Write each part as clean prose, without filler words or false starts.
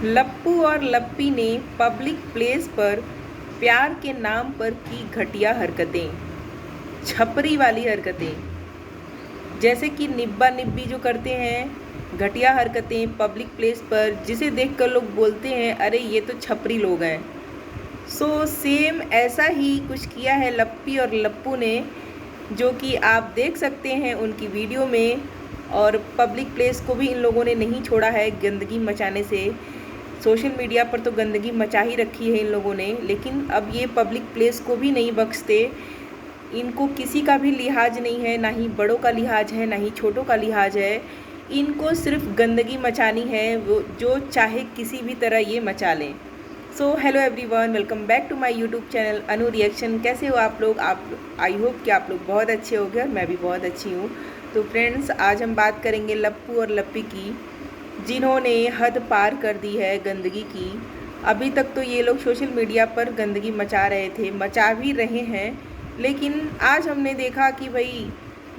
लप्पू और लप्पी ने public place पर प्यार के नाम पर की घटिया हरकतें, छपरी वाली हरकतें, जैसे कि निब्बा निब्बी जो करते हैं घटिया हरकतें पब्लिक प्लेस पर, जिसे देखकर लोग बोलते हैं अरे ये तो छपरी लोग हैं। सेम ऐसा ही कुछ किया है लप्पी और लप्पू ने, जो कि आप देख सकते हैं उनकी वीडियो में। और पब्लिक प्लेस को भी इन लोगों ने नहीं छोड़ा है गंदगी मचाने से। सोशल मीडिया पर तो गंदगी मचा ही रखी है इन लोगों ने, लेकिन अब ये पब्लिक प्लेस को भी नहीं बख्शते। इनको किसी का भी लिहाज नहीं है, ना ही बड़ों का लिहाज है, ना ही छोटों का लिहाज है। इनको सिर्फ गंदगी मचानी है, वो जो चाहे किसी भी तरह ये मचा लें। Hello everyone, welcome back to my YouTube channel Anu Reaction. कैसे हो आप लोग? आई होप कि आप लोग बहुत अच्छे होंगे और मैं भी बहुत अच्छी हूँ। तो फ्रेंड्स, आज हम बात करेंगे लप्पू और लप्पी की, जिन्होंने हद पार कर दी है गंदगी की। अभी तक तो ये लोग सोशल मीडिया पर गंदगी मचा रहे थे, मचा भी रहे हैं, लेकिन आज हमने देखा कि भाई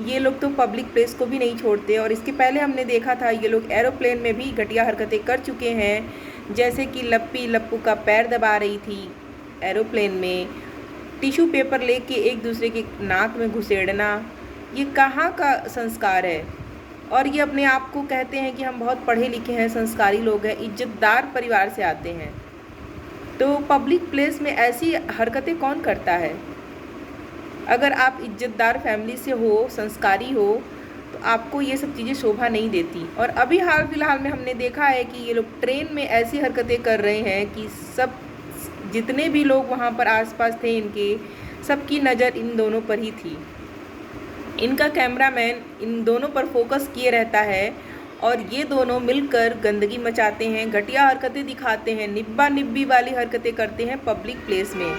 ये लोग तो पब्लिक प्लेस को भी नहीं छोड़ते। और इसके पहले हमने देखा था ये लोग एरोप्लेन में भी घटिया हरकतें कर चुके हैं, जैसे कि लप्पी लप्पू का पैर दबा रही थी एरोप्लेन में, टिश्यू पेपर लेके एक दूसरे के नाक में घुसेड़ना। ये कहाँ का संस्कार है? और ये अपने आप को कहते हैं कि हम बहुत पढ़े लिखे हैं, संस्कारी लोग हैं, इज्जतदार परिवार से आते हैं। तो पब्लिक प्लेस में ऐसी हरकतें कौन करता है? अगर आप इज्जतदार फैमिली से हो, संस्कारी हो, तो आपको ये सब चीज़ें शोभा नहीं देती। और अभी हाल फिलहाल में हमने देखा है कि ये लोग ट्रेन में ऐसी हरकतें कर रहे हैं कि सब जितने भी लोग वहाँ पर आसपास थे इनके, सबकी नज़र इन दोनों पर ही थी। इनका कैमरामैन इन दोनों पर फोकस किए रहता है और ये दोनों मिलकर गंदगी मचाते हैं, घटिया हरकतें दिखाते हैं, निब्बा निब्बी वाली हरकतें करते हैं पब्लिक प्लेस में,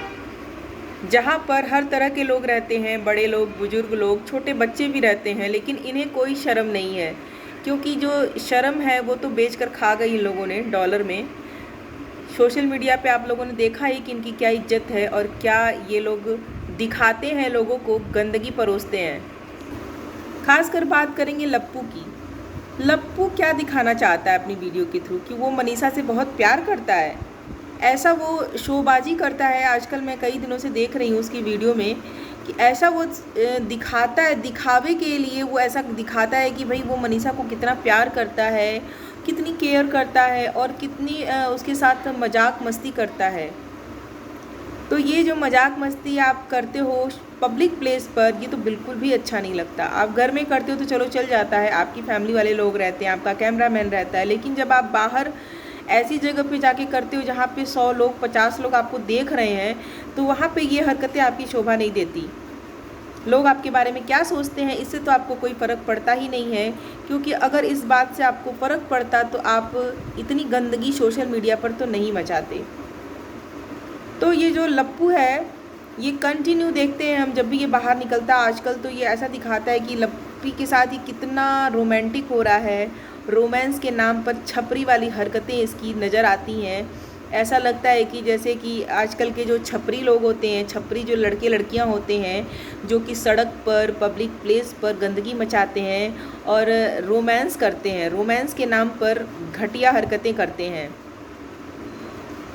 जहाँ पर हर तरह के लोग रहते हैं, बड़े लोग, बुजुर्ग लोग, छोटे बच्चे भी रहते हैं। लेकिन इन्हें कोई शर्म नहीं है, क्योंकि जो शर्म है वो तो बेचकर खा गई इन लोगों ने डॉलर में। सोशल मीडिया पे आप लोगों ने देखा ही कि इनकी क्या इज्जत है और क्या ये लोग दिखाते हैं, लोगों को गंदगी परोसते हैं। खासकर बात करेंगे लप्पू की। लप्पू क्या दिखाना चाहता है अपनी वीडियो के थ्रू? कि वो मनीषा से बहुत प्यार करता है, ऐसा वो शोबाजी करता है। आजकल मैं कई दिनों से देख रही हूँ उसकी वीडियो में कि ऐसा वो दिखाता है, दिखावे के लिए वो ऐसा दिखाता है कि भाई वो मनीषा को कितना प्यार करता है, कितनी केयर करता है और कितनी उसके साथ मजाक मस्ती करता है। तो ये जो मजाक मस्ती आप करते हो पब्लिक प्लेस पर, ये तो बिल्कुल भी अच्छा नहीं लगता। आप घर में करते हो तो चलो चल जाता है, आपकी फैमिली वाले लोग रहते हैं, आपका कैमरामैन रहता है, लेकिन जब आप बाहर ऐसी जगह पे जाके करते हो जहाँ पे 100 लोग 50 लोग आपको देख रहे हैं, तो वहाँ पे ये हरकतें आपकी शोभा नहीं देती। लोग आपके बारे में क्या सोचते हैं, इससे तो आपको कोई फ़र्क पड़ता ही नहीं है, क्योंकि अगर इस बात से आपको फ़र्क पड़ता तो आप इतनी गंदगी सोशल मीडिया पर तो नहीं मचाते। तो ये जो लप्पू है, ये कंटिन्यू देखते हैं हम जब भी ये बाहर निकलता है आजकल, तो ये ऐसा दिखाता है कि लप्पी के साथ ही कितना रोमांटिक हो रहा है। रोमांस के नाम पर छपरी वाली हरकतें इसकी नज़र आती हैं। ऐसा लगता है कि जैसे कि आजकल के जो छपरी लोग होते हैं, छपरी जो लड़के लड़कियां होते हैं, जो कि सड़क पर पब्लिक प्लेस पर गंदगी मचाते हैं और रोमांस करते हैं, रोमांस के नाम पर घटिया हरकतें करते हैं।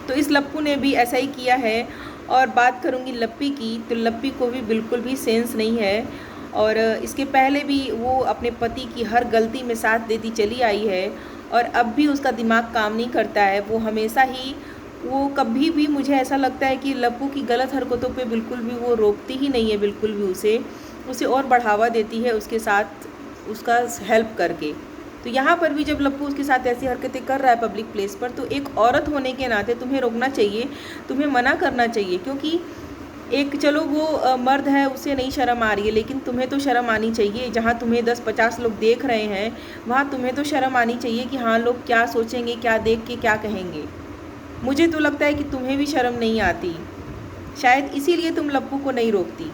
तो इस लप्पू ने भी ऐसा ही किया है। और बात करूँगी लप्पी की, तो लप्पी को भी बिल्कुल भी सेंस नहीं है। और इसके पहले भी वो अपने पति की हर गलती में साथ देती चली आई है और अब भी उसका दिमाग काम नहीं करता है। वो हमेशा ही, वो कभी भी, मुझे ऐसा लगता है कि लप्पू की गलत हरकतों पे बिल्कुल भी वो रोकती ही नहीं है, बिल्कुल भी उसे और बढ़ावा देती है उसके साथ, उसका हेल्प करके। तो यहाँ पर भी जब लप्पू उसके साथ ऐसी हरकतें कर रहा है पब्लिक प्लेस पर, तो एक औरत होने के नाते तुम्हें रोकना चाहिए, तुम्हें मना करना चाहिए। क्योंकि एक, चलो वो मर्द है, उसे नहीं शर्म आ रही है, लेकिन तुम्हें तो शर्म आनी चाहिए। जहाँ तुम्हें 10-50 लोग देख रहे हैं, वहाँ तुम्हें तो शर्म आनी चाहिए कि हाँ, लोग क्या सोचेंगे, क्या देख के क्या कहेंगे। मुझे तो लगता है कि तुम्हें भी शर्म नहीं आती, शायद इसीलिए तुम लप्पू को नहीं रोकती।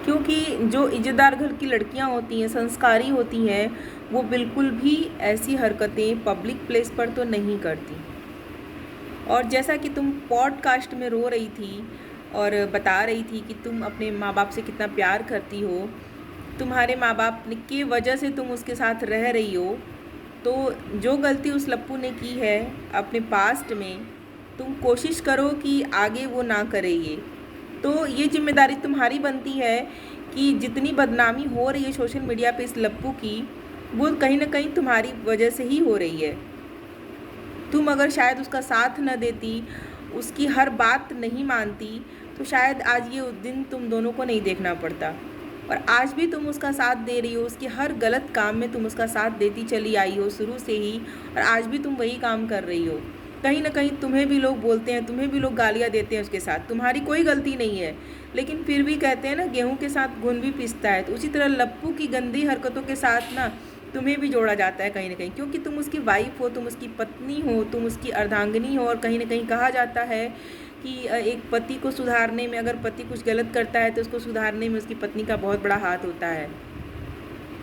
क्योंकि जो इज्जतदार घर की लड़कियां होती हैं, संस्कारी होती हैं, वो बिल्कुल भी ऐसी हरकतें पब्लिक प्लेस पर तो नहीं करती। और जैसा कि तुम पॉडकास्ट में रो रही थी और बता रही थी कि तुम अपने माँ बाप से कितना प्यार करती हो, तुम्हारे माँ बाप की वजह से तुम उसके साथ रह रही हो, तो जो गलती उस लप्पू ने की है अपने पास्ट में, तुम कोशिश करो कि आगे वो ना करे ये। तो ये जिम्मेदारी तुम्हारी बनती है कि जितनी बदनामी हो रही है सोशल मीडिया पे इस लप्पू की, वो कहीं ना कहीं तुम्हारी वजह से ही हो रही है। तुम अगर शायद उसका साथ न देती, उसकी हर बात नहीं मानती, तो शायद आज ये दिन तुम दोनों को नहीं देखना पड़ता। और आज भी तुम उसका साथ दे रही हो, उसके हर गलत काम में तुम उसका साथ देती चली आई हो शुरू से ही, और आज भी तुम वही काम कर रही हो। कहीं ना कहीं तुम्हें भी लोग बोलते हैं, तुम्हें भी लोग गालियाँ देते हैं उसके साथ, तुम्हारी कोई गलती नहीं है, लेकिन फिर भी कहते हैं ना गेहूं के साथ घुन भी पिसता है। तो उसी तरह लप्पू की गंदी हरकतों के साथ ना तुम्हें भी जोड़ा जाता है कहीं ना कहीं, क्योंकि तुम उसकी वाइफ हो, तुम उसकी पत्नी हो, तुम उसकी अर्धांगिनी हो। और कहीं ना कहीं कहा जाता है कि एक पति को सुधारने में, अगर पति कुछ गलत करता है तो उसको सुधारने में उसकी पत्नी का बहुत बड़ा हाथ होता है।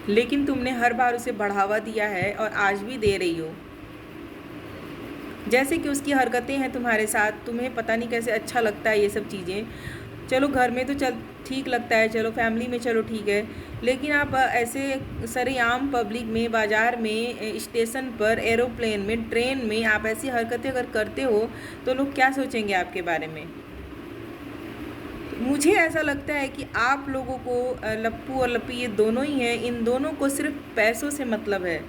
लेकिन तुमने हर बार उसे बढ़ावा दिया है और आज भी दे रही हो। जैसे कि उसकी हरकतें हैं तुम्हारे साथ, तुम्हें पता नहीं कैसे अच्छा लगता है ये सब चीज़ें। चलो घर में तो चल ठीक लगता है, चलो फैमिली में चलो ठीक है, लेकिन आप ऐसे सरेआम पब्लिक में, बाज़ार में, स्टेशन पर, एरोप्लेन में, ट्रेन में आप ऐसी हरकतें अगर करते हो तो लोग क्या सोचेंगे आपके बारे में। मुझे ऐसा लगता है कि आप लोगों को, लप्पू और लप्पी ये दोनों ही हैं, इन दोनों को सिर्फ पैसों से मतलब है।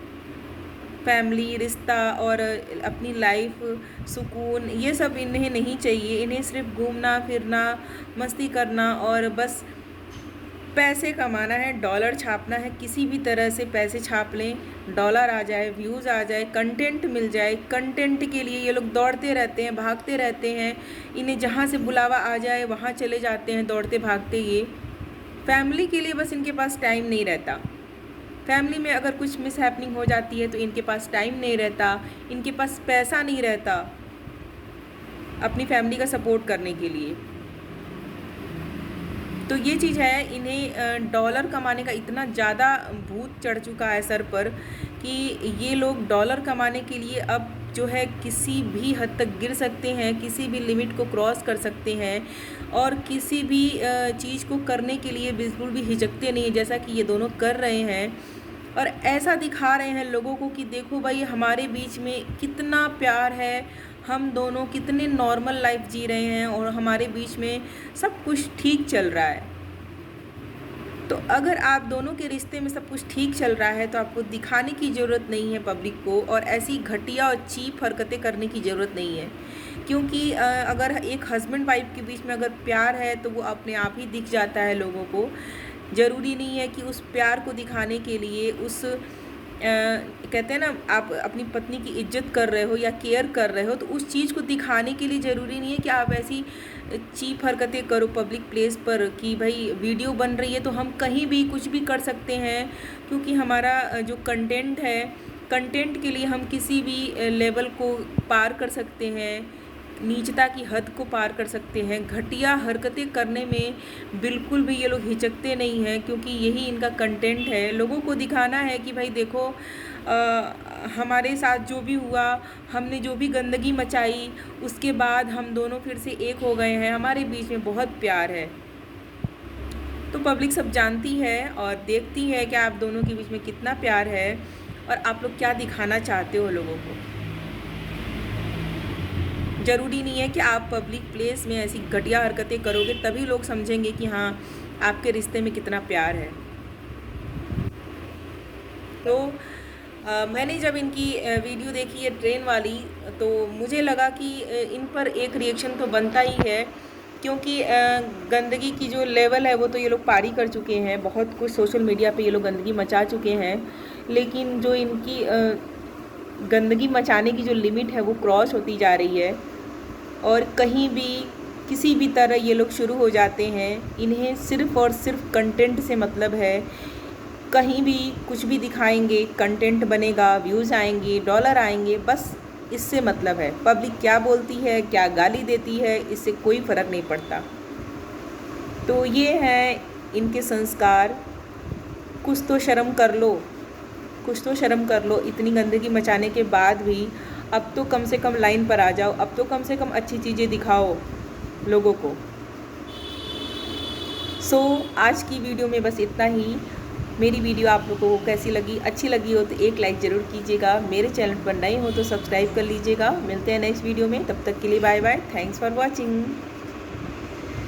फैमिली, रिश्ता और अपनी लाइफ, सुकून, ये सब इन्हें नहीं चाहिए। इन्हें सिर्फ घूमना फिरना, मस्ती करना और बस पैसे कमाना है, डॉलर छापना है। किसी भी तरह से पैसे छाप लें, डॉलर आ जाए, व्यूज़ आ जाए, कंटेंट मिल जाए। कंटेंट के लिए ये लोग दौड़ते रहते हैं, भागते रहते हैं। इन्हें जहाँ से बुलावा आ जाए वहाँ चले जाते हैं दौड़ते भागते। ये फैमिली के लिए बस इनके पास टाइम नहीं रहता। फैमिली में अगर कुछ मिस हैपनिंग हो जाती है तो इनके पास टाइम नहीं रहता, इनके पास पैसा नहीं रहता अपनी फैमिली का सपोर्ट करने के लिए। तो ये चीज़ है, इन्हें डॉलर कमाने का इतना ज़्यादा भूत चढ़ चुका है सर पर कि ये लोग डॉलर कमाने के लिए अब जो है किसी भी हद तक गिर सकते हैं, किसी भी लिमिट को क्रॉस कर सकते हैं और किसी भी चीज़ को करने के लिए बिल्कुल भी हिचकते नहीं, जैसा कि ये दोनों कर रहे हैं। और ऐसा दिखा रहे हैं लोगों को कि देखो भाई हमारे बीच में कितना प्यार है, हम दोनों कितने नॉर्मल लाइफ जी रहे हैं और हमारे बीच में सब कुछ ठीक चल रहा है। तो अगर आप दोनों के रिश्ते में सब कुछ ठीक चल रहा है तो आपको दिखाने की ज़रूरत नहीं है पब्लिक को, और ऐसी घटिया और चीप हरकतें करने की ज़रूरत नहीं है। क्योंकि अगर एक हस्बैंड वाइफ के बीच में अगर प्यार है तो वो अपने आप ही दिख जाता है लोगों को। ज़रूरी नहीं है कि उस प्यार को दिखाने के लिए उस कहते हैं ना, आप अपनी पत्नी की इज्जत कर रहे हो या केयर कर रहे हो, तो उस चीज़ को दिखाने के लिए ज़रूरी नहीं है कि आप ऐसी चीप हरकतें करो पब्लिक प्लेस पर कि भाई वीडियो बन रही है तो हम कहीं भी कुछ भी कर सकते हैं, क्योंकि हमारा जो कंटेंट है, कंटेंट के लिए हम किसी भी लेवल को पार कर सकते हैं, नीचता की हद को पार कर सकते हैं। घटिया हरकतें करने में बिल्कुल भी ये लोग हिचकते नहीं हैं, क्योंकि यही इनका कंटेंट है। लोगों को दिखाना है कि भाई देखो हमारे साथ जो भी हुआ, हमने जो भी गंदगी मचाई, उसके बाद हम दोनों फिर से एक हो गए हैं, हमारे बीच में बहुत प्यार है। तो पब्लिक सब जानती है और देखती है कि आप दोनों के बीच में कितना प्यार है और आप लोग क्या दिखाना चाहते हो लोगों को। ज़रूरी नहीं है कि आप पब्लिक प्लेस में ऐसी घटिया हरकतें करोगे तभी लोग समझेंगे कि हाँ आपके रिश्ते में कितना प्यार है। तो मैंने जब इनकी वीडियो देखी है ट्रेन वाली, तो मुझे लगा कि इन पर एक रिएक्शन तो बनता ही है, क्योंकि गंदगी की जो लेवल है वो तो ये लोग पारी कर चुके हैं। बहुत कुछ सोशल मीडिया पे ये लोग गंदगी मचा चुके हैं, लेकिन जो इनकी गंदगी मचाने की जो लिमिट है वो क्रॉस होती जा रही है और कहीं भी किसी भी तरह ये लोग शुरू हो जाते हैं। इन्हें सिर्फ़ और सिर्फ कंटेंट से मतलब है। कहीं भी कुछ भी दिखाएंगे, कंटेंट बनेगा, व्यूज़ आएंगे, डॉलर आएंगे, बस इससे मतलब है। पब्लिक क्या बोलती है, क्या गाली देती है, इससे कोई फ़र्क नहीं पड़ता। तो ये है इनके संस्कार। कुछ तो शर्म कर लो, कुछ तो शर्म कर लो। इतनी गंदगी मचाने के बाद भी अब तो कम से कम लाइन पर आ जाओ, अब तो कम से कम अच्छी चीज़ें दिखाओ लोगों को। आज की वीडियो में बस इतना ही। मेरी वीडियो आप लोगों को कैसी लगी, अच्छी लगी हो तो एक लाइक ज़रूर कीजिएगा। मेरे चैनल पर नए हो तो सब्सक्राइब कर लीजिएगा। मिलते हैं नेक्स्ट वीडियो में, तब तक के लिए bye bye. Thanks for watching.